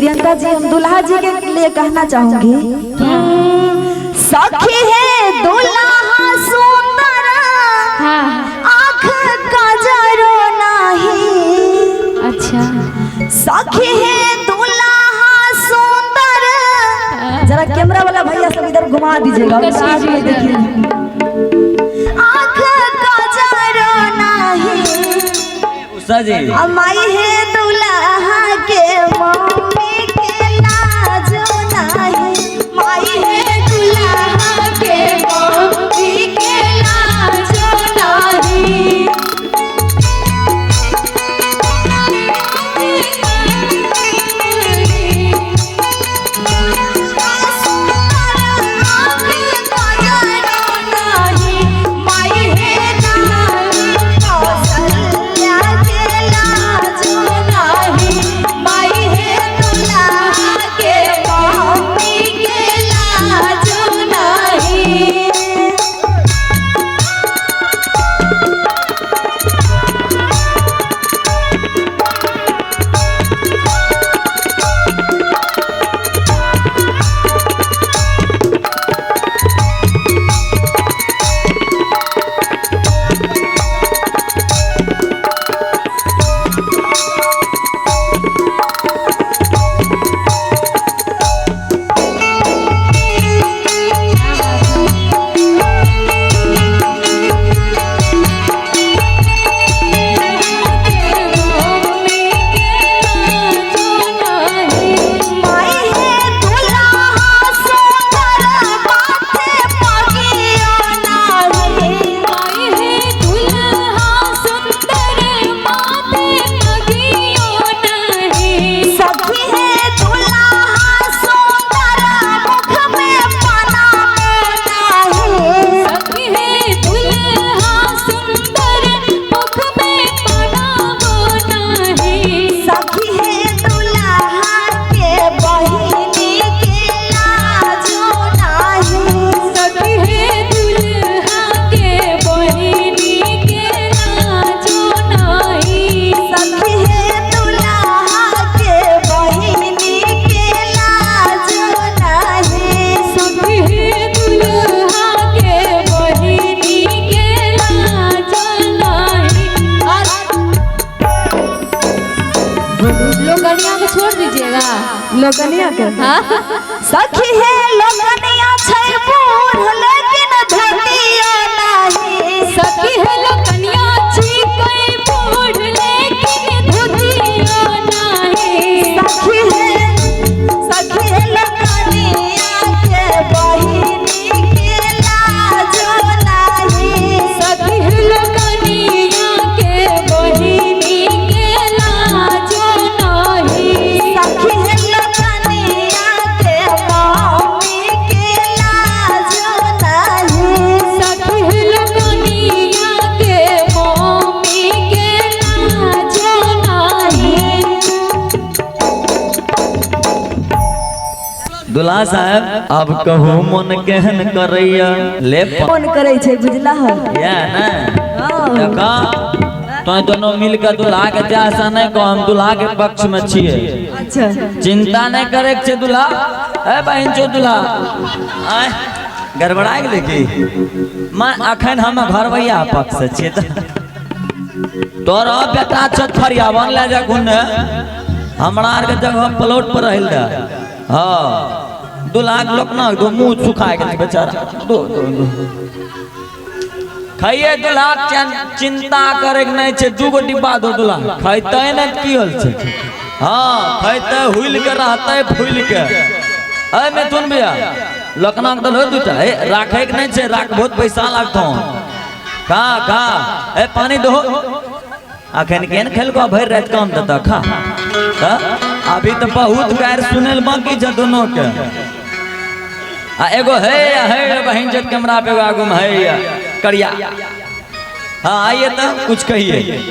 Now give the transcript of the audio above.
प्रियंका जी हम दुल्हा जी के लिए कहना चाहूंगी, सखी है दुल्हा सुंदर आँख का जरो नहीं। अच्छा सखी है दुल्हा सुंदर। जरा कैमरा वाला भैया सब इधर घुमा दीजिएगा, देखिए आँख का जरो नहीं। माई है दुल्हा के मम्मी के लाजो नहीं। माई है दुल्हा के मम्मी के लाजो नहीं। लोकनिया को छोड़ दीजिएगा। लोकनिया के सखी है लोकनिया छै बूढ़ लेकिन धनिया नहीं। सखी है लोकनिया छी कोई बूढ़ लेकिन धनिया नहीं। सखी है लोकनिया के बहिनी के लाजो नहीं। सखी है लोकनिया के बहिनी के लाजो नहीं। सखी है लोकनिया के मम्मी के लाजो नहीं। सखी है लोकनिया के मम्मी के लाजो नहीं। दुल्हा साहब अब कहू मन केहन करैया ले फोन करे छै बुझला है या ना देखा तो दोनों मिल के दुल्हा के चासा नहीं को हम दुल्हा के पक्ष में छिए। अच्छा चिंता नहीं करे के दुल्हा ए बहन चो दुल्हा आय गड़बड़ा गेले की मैं अखन हम घर भैया पक्ष से छिए तोरा बेटा छत फरिया बन ले जा गुने हमरा आर के जगह प्लॉट पर रहल दे। हां दुल्हा के लोक ना दो मुंह सुखा गेल बेचारा दो खाइए दुल्हा चिंता करे नहीं छे। दूगो डिब्बा दो दुल्हा खैते ने की होल छे। हां खैते हुइल के रहते फूल के ए में तुन बिया लोकना के दो दूटा ए राखे के नहीं छे। राख बहुत पैसा लागतो का ए पानी दो अखन केन खेल को भर रात काम देता खा अभी तो बहुत गायर सुनेल बाकी छ दोनों के आ एगो है बहन जत कैमरा पे आगू में है करिया। हाँ आइए तो कुछ कहिए।